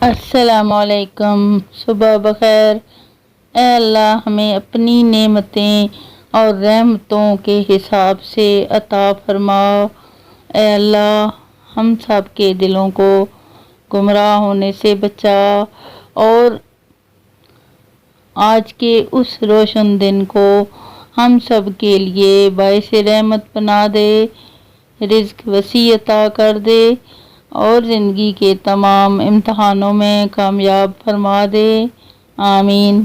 السلام علیکم، صبح بخیر۔ اے اللہ ہمیں اپنی نعمتیں اور رحمتوں کے حساب سے عطا فرما۔ اے اللہ ہم سب کے دلوں کو گمراہ ہونے سے بچا اور آج کے اس روشن دن کو ہم سب کے لیے باعث رحمت بنا دے، رزق وسیع عطا کر دے اور زندگی کے تمام امتحانوں میں کامیاب فرما دے، آمین۔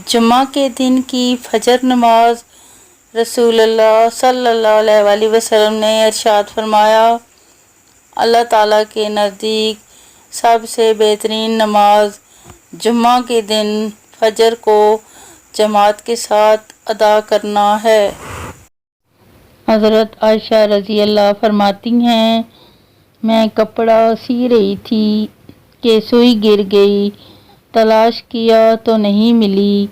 جمعہ کے دن کی فجر نماز۔ رسول اللہ صلی اللہ علیہ وآلہ وسلم نے ارشاد فرمایا، اللہ تعالیٰ کے نزدیک سب سے بہترین نماز جمعہ کے دن فجر کو جماعت کے ساتھ ادا کرنا ہے۔ حضرت عائشہ رضی اللہ فرماتی ہیں، میں کپڑا سی رہی تھی کہ سوئی گر گئی، تلاش کیا تو نہیں ملی،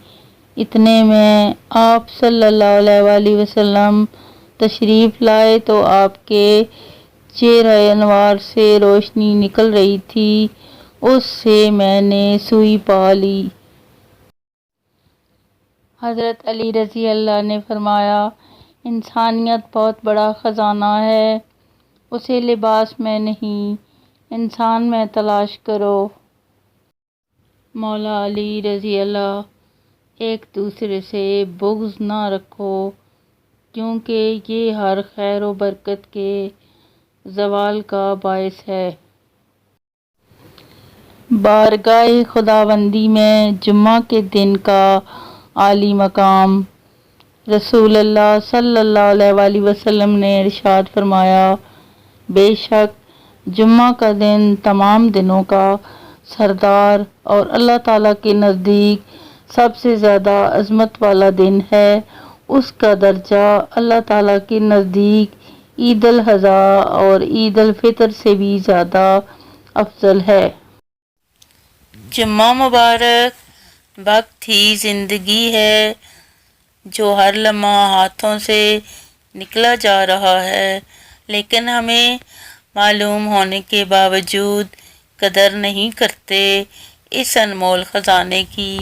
اتنے میں آپ صلی اللہ علیہ وآلہ وسلم تشریف لائے تو آپ کے چہرہ انوار سے روشنی نکل رہی تھی، اس سے میں نے سوئی پا لی۔ حضرت علی رضی اللہ نے فرمایا، انسانیت بہت بڑا خزانہ ہے، اسے لباس میں نہیں انسان میں تلاش کرو۔ مولا علی رضی اللہ، ایک دوسرے سے بغض نہ رکھو کیونکہ یہ ہر خیر و برکت کے زوال کا باعث ہے۔ بارگاہ خداوندی میں جمعہ کے دن کا عالی مقام۔ رسول اللہ صلی اللہ علیہ وآلہ وسلم نے ارشاد فرمایا، بے شک جمعہ کا دن تمام دنوں کا سردار اور اللہ تعالیٰ کے نزدیک سب سے زیادہ عظمت والا دن ہے، اس کا درجہ اللہ تعالیٰ کے نزدیک عید الاضحیٰ اور عید الفطر سے بھی زیادہ افضل ہے۔ جمعہ مبارک وقت ہی زندگی ہے جو ہر لمحہ ہاتھوں سے نکلا جا رہا ہے، لیکن ہمیں معلوم ہونے کے باوجود قدر نہیں کرتے اس انمول خزانے کی۔